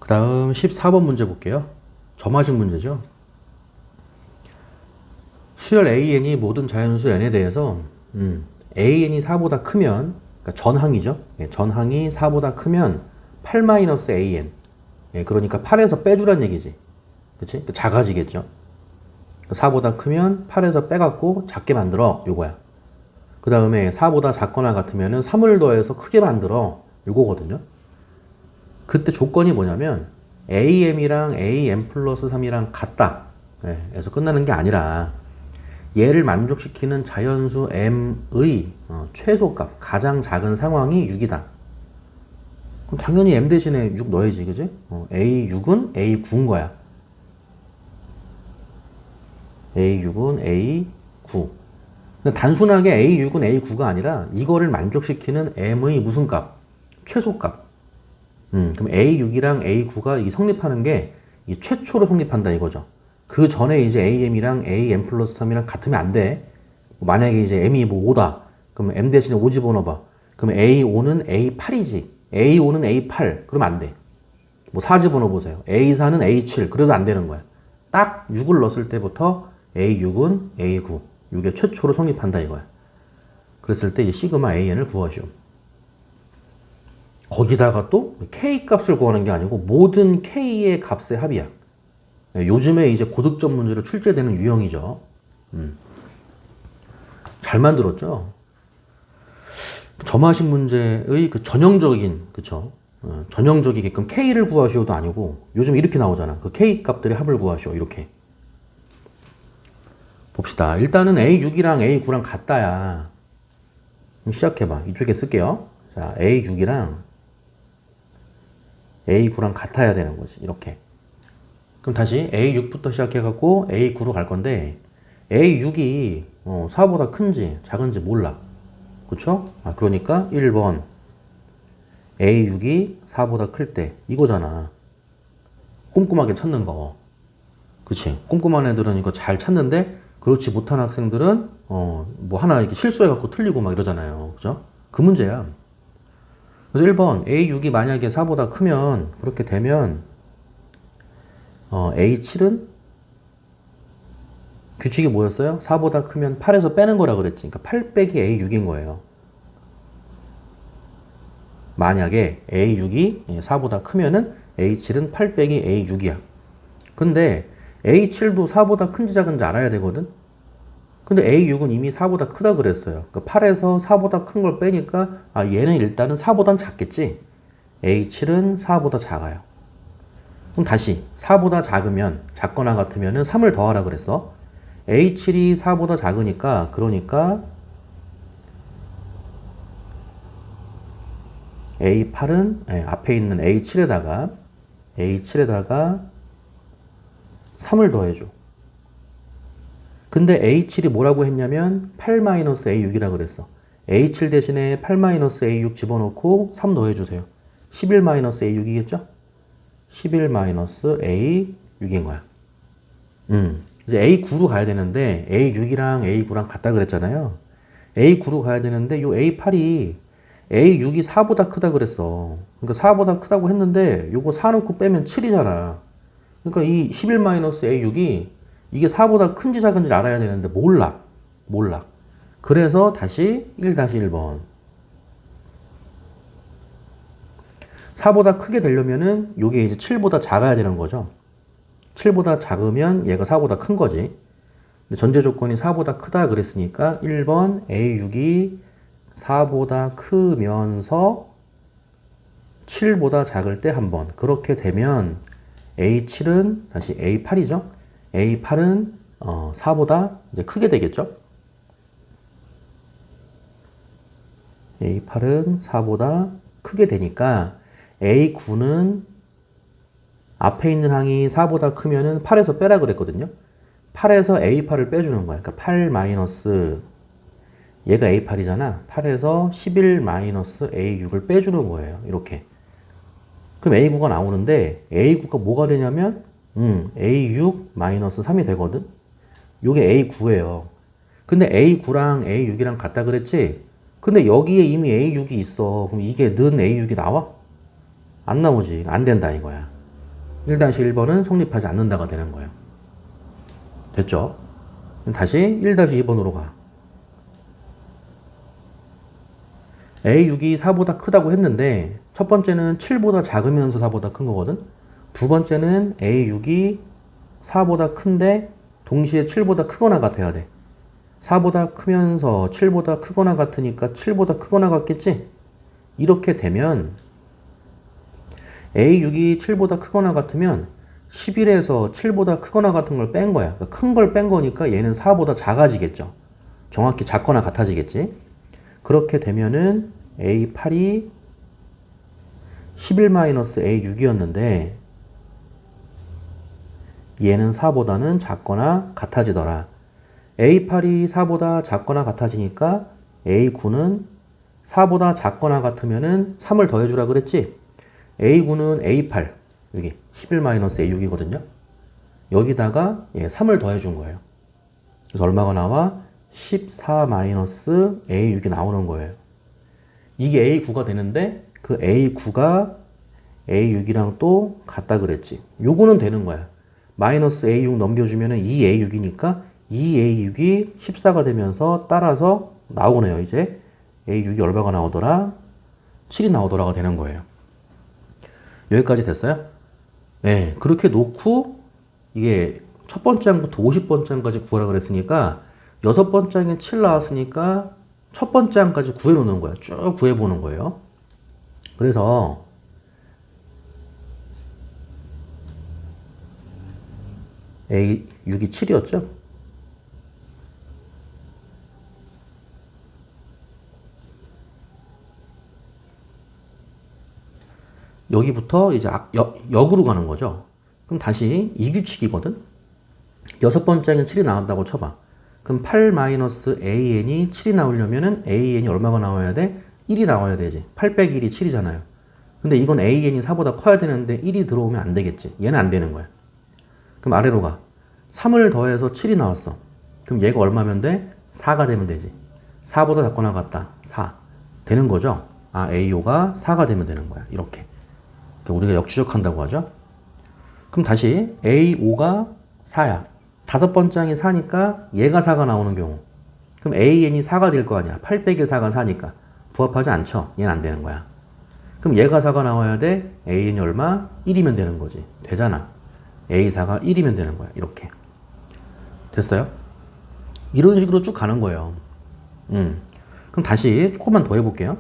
그 다음 14번 문제 볼게요. 점화식 문제죠. 수열 AN이 모든 자연수 N에 대해서 AN이 4보다 크면, 그러니까 전항이죠. 예, 전항이 4보다 크면 8-AN. 예, 그러니까 8에서 빼주란 얘기지. 그치? 작아지겠죠. 4보다 크면 8에서 빼갖고 작게 만들어. 요거야. 그 다음에 4보다 작거나 같으면 3을 더해서 크게 만들어. 요거거든요. 그때 조건이 뭐냐면 AM이랑 AM 플러스 3이랑 같다. 예, 에서 끝나는 게 아니라 얘를 만족시키는 자연수 m의 최소값, 가장 작은 상황이 6이다. 그럼 당연히 m 대신에 6 넣어야지, 그지? A6은 A9인 거야. A6은 A9. 근데 단순하게 A6은 A9가 아니라 이거를 만족시키는 m의 무슨 값? 최소값. 그럼 A6이랑 A9가 이 성립하는 게 이 최초로 성립한다 이거죠. 그 전에 이제 AM이랑 AM 플러스 3이랑 같으면 안 돼. 만약에 이제 M이 뭐 5다. 그럼 M 대신에 5 집어넣어봐. 그럼 A5는 A8이지. A5는 A8. 그러면 안 돼. 뭐 4 집어넣어보세요. A4는 A7. 그래도 안 되는 거야. 딱 6을 넣었을 때부터 A6은 A9. 이게 최초로 성립한다 이거야. 그랬을 때 이제 시그마 AN을 구하시오. 거기다가 또 K 값을 구하는 게 아니고 모든 K의 값의 합이야. 요즘에 이제 고득점 문제로 출제되는 유형이죠. 잘 만들었죠? 점화식 문제의 그 전형적인, 그쵸? 전형적이게끔 K를 구하시오도 아니고 요즘 이렇게 나오잖아. 그 K 값들의 합을 구하시오. 이렇게. 봅시다. 일단은 A6이랑 A9랑 같다야. 시작해봐. 이쪽에 쓸게요. 자, A6이랑 A9랑 같아야 되는 거지. 이렇게. 그럼 다시 A6부터 시작해갖고 A9로 갈 건데 A6이 4보다 큰지 작은지 몰라. 그쵸? 그러니까 1번 A6이 4보다 클 때 이거잖아. 꼼꼼하게 찾는 거. 그치? 꼼꼼한 애들은 이거 잘 찾는데 그렇지 못한 학생들은 뭐 하나 이렇게 실수해갖고 틀리고 막 이러잖아요. 그죠? 그 문제야. 그래서 1번 A6이 만약에 4보다 크면 그렇게 되면 A7은 규칙이 뭐였어요? 4보다 크면 8에서 빼는 거라 그랬지. 그러니까 8 빼기 A6인 거예요. 만약에 A6이 4보다 크면은 A7은 8 빼기 A6이야. 근데 A7도 4보다 큰지 작은지 알아야 되거든? 근데 A6은 이미 4보다 크다 그랬어요. 그러니까 8에서 4보다 큰 걸 빼니까 얘는 일단은 4보단 작겠지? A7은 4보다 작아요. 그럼 다시 4보다 작으면 작거나 같으면 3을 더하라 그랬어. A7이 4보다 작으니까 그러니까 A8은 앞에 있는 A7에다가 3을 더해줘. 근데 A7이 뭐라고 했냐면 8-A6이라 그랬어. A7 대신에 8-A6 집어넣고 3 넣어주세요. 11-A6이겠죠? 11-A6인 거야. 이제 A9로 가야 되는데 A6이랑 A9랑 같다 그랬잖아요. A9로 가야 되는데 요 A8이 A6이 4보다 크다 그랬어. 그러니까 4보다 크다고 했는데 요거 4 넣고 빼면 7이잖아. 그러니까 이 11-A6이 이게 4보다 큰지 작은지 알아야 되는데 몰라. 그래서 다시 1-1번. 4보다 크게 되려면은 요게 이제 7보다 작아야 되는 거죠. 7보다 작으면 얘가 4보다 큰 거지. 근데 전제 조건이 4보다 크다 그랬으니까 1번 A6이 4보다 크면서 7보다 작을 때 한 번. 그렇게 되면 A7은 다시 A8이죠. A8은 4보다 이제 크게 되겠죠. A8은 4보다 크게 되니까 A9는 앞에 있는 항이 4보다 크면은 8에서 빼라 그랬거든요. 8에서 A8을 빼주는 거야. 그러니까 8 마이너스 얘가 A8이잖아. 8에서 11-A6을 빼주는 거예요. 이렇게. 그럼 A9가 나오는데 A9가 뭐가 되냐면 A6-3이 되거든. 요게 A9예요. 근데 A9랑 A6이랑 같다 그랬지? 근데 여기에 이미 A6이 있어. 그럼 이게 는 A6이 나와? 안 나오지. 안 된다 이거야. 1-1번은 성립하지 않는다가 되는 거예요. 됐죠? 다시 1-2번으로 가. A6이 4보다 크다고 했는데 첫 번째는 7보다 작으면서 4보다 큰 거거든. 두 번째는 A6이 4보다 큰데 동시에 7보다 크거나 같아야 돼. 4보다 크면서 7보다 크거나 같으니까 7보다 크거나 같겠지? 이렇게 되면 A6이 7보다 크거나 같으면 11에서 7보다 크거나 같은 걸 뺀 거야. 그러니까 큰 걸 뺀 거니까 얘는 4보다 작아지겠죠. 정확히 작거나 같아지겠지. 그렇게 되면은 A8이 11-A6이었는데 얘는 4보다는 작거나 같아지더라. A8이 4보다 작거나 같아지니까 A9는 4보다 작거나 같으면은 3을 더해주라 그랬지? A9는 A8, 여기 11-A6이거든요. 여기다가 3을 더해준 거예요. 그래서 얼마가 나와? 14-A6이 나오는 거예요. 이게 A9가 되는데 그 A9가 A6이랑 또 같다 그랬지. 요거는 되는 거야. 마이너스 A6 넘겨주면은 2A6이니까 2A6이 14가 되면서 따라서 나오네요. 이제 A6이 얼마가 나오더라? 7이 나오더라가 되는 거예요. 여기까지 됐어요? 네, 그렇게 놓고 이게 첫 번째 항부터 50번째 항까지 구하라 그랬으니까 여섯 번째 항에 7 나왔으니까 첫 번째 항까지 구해놓는 거야. 쭉 구해보는 거예요. 그래서 A6이 7이었죠? 여기부터 이제 역으로 가는 거죠. 그럼 다시 이 규칙이거든? 여섯 번째 항에 7이 나온다고 쳐봐. 그럼 8-AN이 7이 나오려면은 AN이 얼마가 나와야 돼? 1이 나와야 되지. 8 빼기 1이 7이잖아요. 근데 이건 AN이 4보다 커야 되는데 1이 들어오면 안 되겠지. 얘는 안 되는 거야. 그럼 아래로 가. 3을 더해서 7이 나왔어. 그럼 얘가 얼마면 돼? 4가 되면 되지. 4보다 작거나 같다. 4. 되는 거죠? 아, A5가 4가 되면 되는 거야. 이렇게. 우리가 역추적한다고 하죠. 그럼 다시 A5가 4야. 다섯 번째 항이 4니까 얘가 4가 나오는 경우. 그럼 AN이 4가 될 거 아니야. 8 빼기 4가 4니까. 부합하지 않죠? 얘는 안 되는 거야. 그럼 얘가 4가 나와야 돼? AN이 얼마? 1이면 되는 거지. 되잖아. A4가 1이면 되는 거야. 이렇게. 됐어요? 이런 식으로 쭉 가는 거예요. 그럼 다시 조금만 더 해볼게요.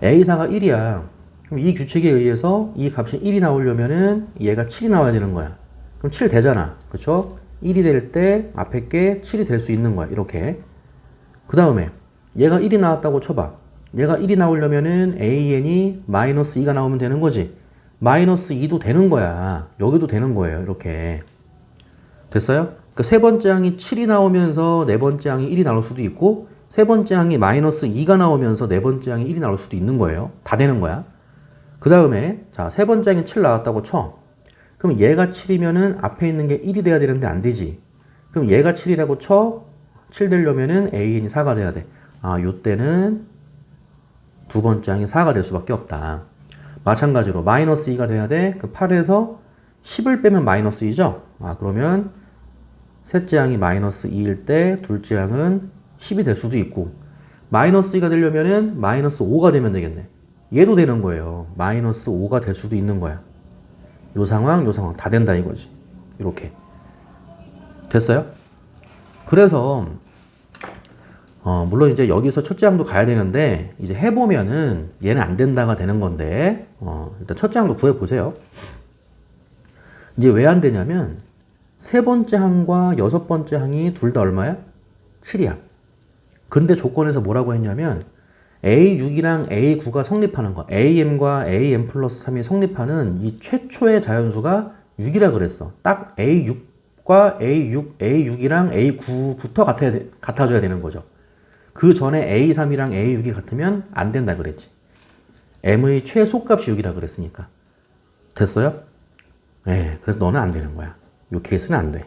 A4가 1이야. 그럼 이 규칙에 의해서 이 값이 1이 나오려면은 얘가 7이 나와야 되는 거야. 그럼 7 되잖아. 그쵸? 1이 될 때 앞에 게 7이 될 수 있는 거야. 이렇게. 그 다음에 얘가 1이 나왔다고 쳐봐. 얘가 1이 나오려면은 AN이 마이너스 2가 나오면 되는 거지. 마이너스 2도 되는 거야. 여기도 되는 거예요. 이렇게. 됐어요? 그러니까 세 번째 항이 7이 나오면서 네 번째 항이 1이 나올 수도 있고 세 번째 항이 마이너스 2가 나오면서 네 번째 항이 1이 나올 수도 있는 거예요. 다 되는 거야. 그 다음에 자, 세 번째 항이 7 나왔다고 쳐. 그럼 얘가 7이면은 앞에 있는 게 1이 돼야 되는데 안 되지. 그럼 얘가 7이라고 쳐. 7 되려면은 AN이 4가 돼야 돼. 아, 요때는 두 번째 항이 4가 될 수밖에 없다. 마찬가지로 마이너스 2가 돼야 돼. 그 8에서 10을 빼면 마이너스 2죠. 아, 그러면 셋째 항이 마이너스 2일 때 둘째 항은 10이 될 수도 있고 마이너스 2가 되려면은 마이너스 5가 되면 되겠네. 얘도 되는 거예요. 마이너스 5가 될 수도 있는 거야. 요 상황 다 된다 이거지. 이렇게. 됐어요? 그래서 물론 이제 여기서 첫째 항도 가야 되는데 이제 해보면은 얘는 안 된다가 되는 건데 일단 첫째 항도 구해보세요. 이제 왜 안 되냐면 세 번째 항과 여섯 번째 항이 둘 다 얼마야? 7이야. 근데 조건에서 뭐라고 했냐면 A6이랑 A9가 성립하는 거. AM과 AM 플러스 3이 성립하는 이 최초의 자연수가 6이라 그랬어. 딱 A6과 A6이랑 A9부터 같아져야 되는 거죠. 그 전에 A3이랑 A6이 같으면 안 된다 그랬지. M의 최소값이 6이라 그랬으니까. 됐어요? 네, 그래서 너는 안 되는 거야. 요 케이스는 안 돼.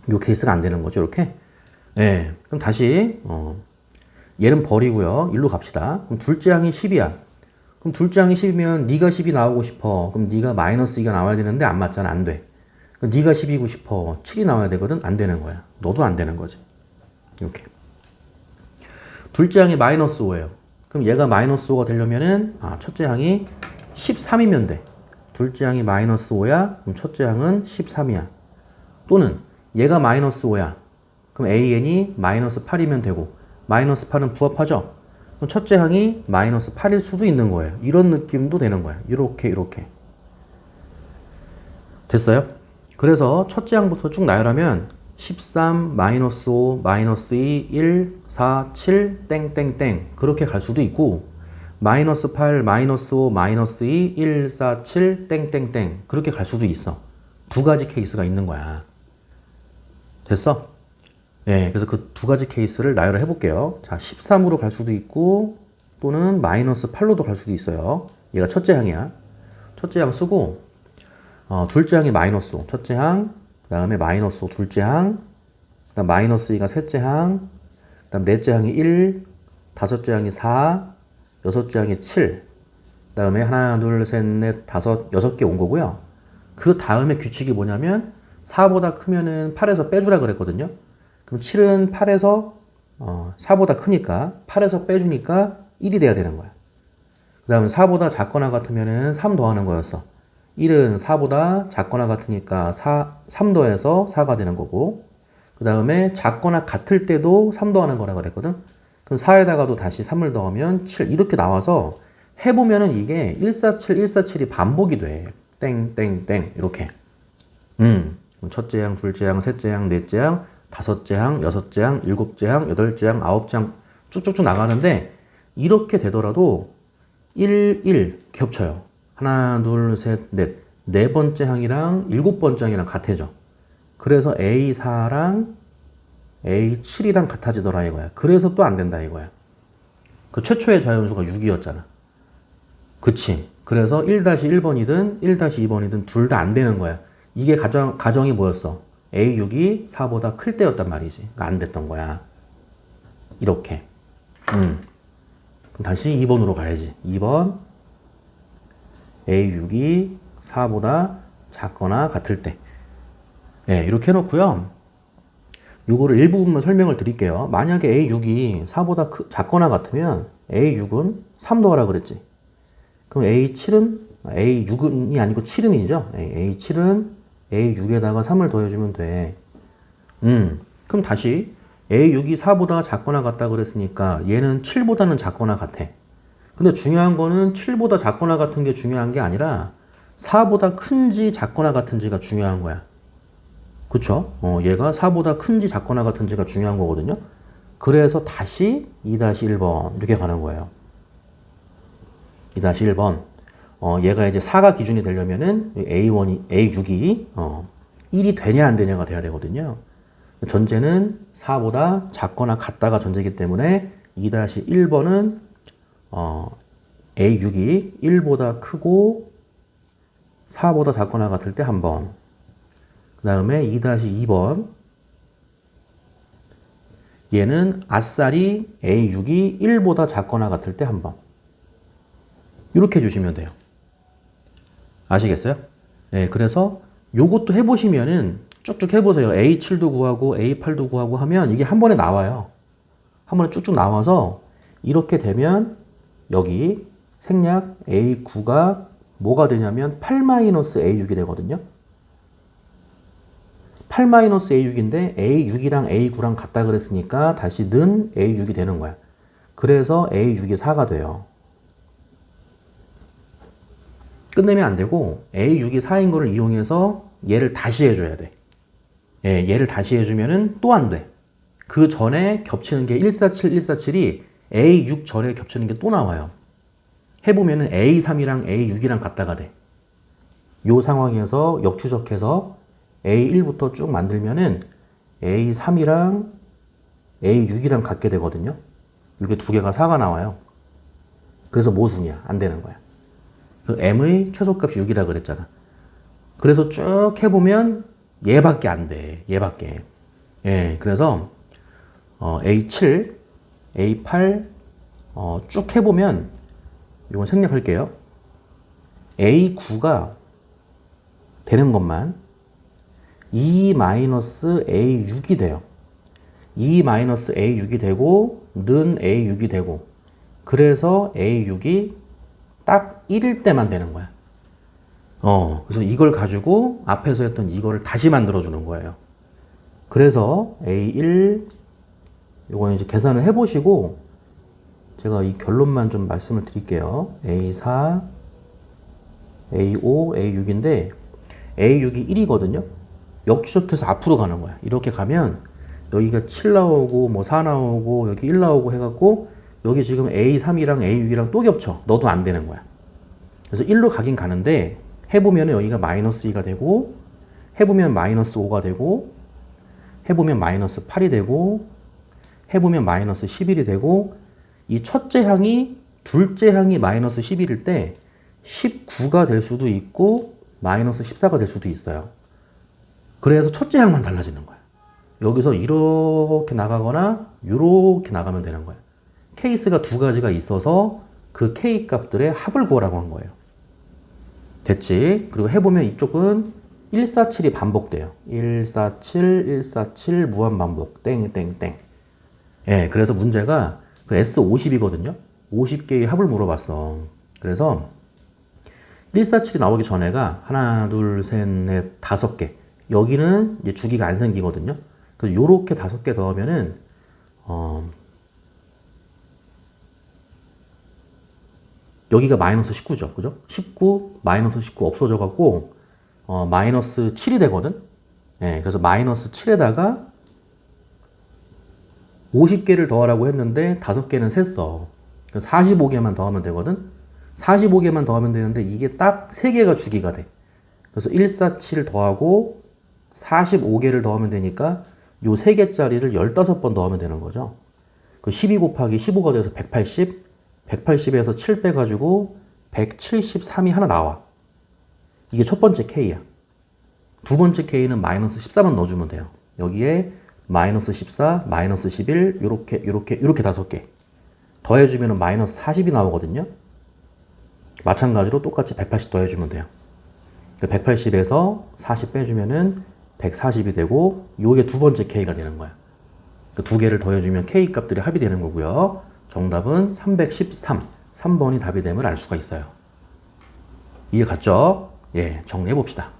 요 케이스가 안 되는 거죠, 이렇게. 네, 그럼 다시 얘는 버리고요. 일로 갑시다. 그럼 둘째 항이 10이야. 그럼 둘째 항이 10이면 네가 10이 나오고 싶어. 그럼 네가 마이너스 2가 나와야 되는데 안 맞잖아. 안 돼. 그럼 네가 10이고 싶어. 7이 나와야 되거든. 안 되는 거야. 너도 안 되는 거지. 이렇게. 둘째 항이 마이너스 5예요. 그럼 얘가 마이너스 5가 되려면은 첫째 항이 13이면 돼. 둘째 항이 마이너스 5야. 그럼 첫째 항은 13이야. 또는 얘가 마이너스 5야. 그럼 AN이 마이너스 8이면 되고 마이너스 8은 부합하죠? 그럼 첫째 항이 마이너스 8일 수도 있는 거예요. 이런 느낌도 되는 거야. 이렇게. 됐어요? 그래서 첫째 항부터 쭉 나열하면 13, 마이너스 5, 마이너스 2, 1, 4, 7, 땡땡땡 그렇게 갈 수도 있고 마이너스 8, 마이너스 5, 마이너스 2, 1, 4, 7, 땡땡땡 그렇게 갈 수도 있어. 두 가지 케이스가 있는 거야. 됐어? 네, 그래서 그 두 가지 케이스를 나열을 해볼게요. 자, 13으로 갈 수도 있고 또는 마이너스 8로도 갈 수도 있어요. 얘가 첫째 항이야. 첫째 항 쓰고 둘째 항이 마이너스 5, 첫째 항, 그 다음에 마이너스 5, 둘째 항, 그 다음 마이너스 2가 셋째 항, 그 다음 넷째 항이 1, 다섯째 항이 4, 여섯째 항이 7, 그 다음에 하나, 둘, 셋, 넷, 다섯, 6개 온 거고요. 그 다음에 규칙이 뭐냐면 4보다 크면은 8에서 빼주라 그랬거든요. 그럼 7은 8에서 4보다 크니까 8에서 빼주니까 1이 돼야 되는 거야. 그 다음에 4보다 작거나 같으면은 3 더하는 거였어. 1은 4보다 작거나 같으니까 3 더해서 4가 되는 거고 그 다음에 작거나 같을 때도 3 더하는 거라 그랬거든. 그럼 4에다가도 다시 3을 더하면 7 이렇게 나와서 해보면은 이게 147, 147이 반복이 돼. 땡땡땡 이렇게. 첫째 항, 둘째 항, 셋째 항, 넷째 항, 다섯째 항, 여섯째 항, 일곱째 항, 여덟째 항, 아홉째 항 쭉쭉쭉 나가는데 이렇게 되더라도 1, 1 겹쳐요. 하나, 둘, 셋, 넷. 네 번째 항이랑 일곱 번째 항이랑 같아져. 그래서 A4랑 A7이랑 같아지더라 이거야. 그래서 또 안 된다 이거야. 그 최초의 자연수가 6이었잖아. 그치? 그래서 1-1번이든 1-2번이든 둘 다 안 되는 거야. 이게 가정이 뭐였어? A6이 4보다 클 때였단 말이지. 그러니까 안 됐던 거야. 이렇게. 그럼 다시 2번으로 가야지. 2번. A6이 4보다 작거나 같을 때. 네, 이렇게 해놓고요. 요거를 일부분만 설명을 드릴게요. 만약에 A6이 4보다 작거나 같으면 A6은 3 더하라 그랬지. 그럼 A7은, A6이 아니고 7은이죠. A7은 A6에다가 3을 더해주면 돼. 그럼 다시 A6이 4보다 작거나 같다 그랬으니까 얘는 7보다는 작거나 같아. 근데 중요한 거는 7보다 작거나 같은 게 중요한 게 아니라 4보다 큰지 작거나 같은지가 중요한 거야. 그쵸? 얘가 4보다 큰지 작거나 같은지가 중요한 거거든요. 그래서 다시 2-1번 이렇게 가는 거예요. 2-1번. 얘가 이제 4가 기준이 되려면은 A6이 1이 되냐 안 되냐가 돼야 되거든요. 전제는 4보다 작거나 같다가 전제이기 때문에 2-1번은 A6이 1보다 크고 4보다 작거나 같을 때 한 번. 그 다음에 2-2번. 얘는 아싸리 A6이 1보다 작거나 같을 때 한 번. 이렇게 해주시면 돼요. 아시겠어요? 네, 그래서 요것도 해보시면은 쭉쭉 해보세요. A7도 구하고 A8도 구하고 하면 이게 한 번에 나와요. 한 번에 쭉쭉 나와서 이렇게 되면 여기 생략 A9가 뭐가 되냐면 8-A6이 되거든요. 8-A6인데 A6이랑 A9랑 같다 그랬으니까 다시 는 A6이 되는 거야. 그래서 A6이 4가 돼요. 끝내면 안 되고 A6이 4인 거를 이용해서 얘를 다시 해줘야 돼. 예, 얘를 다시 해주면은 또 안 돼. 그 전에 겹치는 게 147, 147이 A6 전에 겹치는 게 또 나와요. 해보면은 A3이랑 A6이랑 같다가 돼. 요 상황에서 역추적해서 A1부터 쭉 만들면은 A3이랑 A6이랑 같게 되거든요. 이게 두 개가 4가 나와요. 그래서 모순이야. 안 되는 거야. 그 M의 최소값이 6이라 그랬잖아. 그래서 쭉 해보면 얘밖에 안 돼. 얘밖에. 예, 그래서 A7, A8 쭉 해보면 이건 생략할게요. A9가 되는 것만 2-A6이 돼요. 2-A6이 되고 는 A6이 되고 그래서 A6이 딱 1일 때만 되는 거야. 그래서 이걸 가지고 앞에서 했던 이거를 다시 만들어 주는 거예요. 그래서 A1 요거는 이제 계산을 해 보시고 제가 이 결론만 좀 말씀을 드릴게요. A4 A5 A6인데 A6이 1이거든요. 역추적해서 앞으로 가는 거야. 이렇게 가면 여기가 7 나오고 뭐 4 나오고 여기 1 나오고 해갖고 여기 지금 A3이랑 A6이랑 또 겹쳐. 넣어도 안 되는 거야. 그래서 1로 가긴 가는데 해보면 여기가 마이너스 2가 되고 해보면 마이너스 5가 되고 해보면 마이너스 8이 되고 해보면 마이너스 11이 되고 이 첫째 항이 둘째 항이 마이너스 11일 때 19가 될 수도 있고 마이너스 14가 될 수도 있어요. 그래서 첫째 항만 달라지는 거야. 여기서 이렇게 나가거나 이렇게 나가면 되는 거야. 케이스가 두 가지가 있어서 그 K 값들의 합을 구하라고 한 거예요. 됐지? 그리고 해보면 이쪽은 147이 반복돼요. 147, 147 무한반복. 땡땡땡. 예, 그래서 문제가 그 S50이거든요. 50개의 합을 물어봤어. 그래서 147이 나오기 전에가 하나, 둘, 셋, 넷, 5개. 여기는 이제 주기가 안 생기거든요. 그래서 요렇게 5개 넣으면은 여기가 마이너스 19죠. 그죠? 19, 마이너스 19 없어져 갖고 마이너스 7이 되거든. 예, 그래서 마이너스 7에다가 50개를 더하라고 했는데 5개는 셌어. 45개만 더하면 되거든. 45개만 더하면 되는데 이게 딱 3개가 주기가 돼. 그래서 147 더하고 45개를 더하면 되니까 요 3개짜리를 15번 더하면 되는 거죠. 그 12 곱하기 15가 돼서 180, 180에서 7 빼가지고 173이 하나 나와. 이게 첫 번째 K야. 두 번째 K는 마이너스 14만 넣어주면 돼요. 여기에 마이너스 14, 마이너스 11, 요렇게 5개. 더해주면 마이너스 40이 나오거든요. 마찬가지로 똑같이 180 더해주면 돼요. 180에서 40 빼주면은 140이 되고, 요게 두 번째 K가 되는 거야. 그 두 개를 더해주면 K 값들이 합이 되는 거고요. 정답은 313. 3번이 답이 됨을 알 수가 있어요. 이해 갔죠? 예, 정리해 봅시다.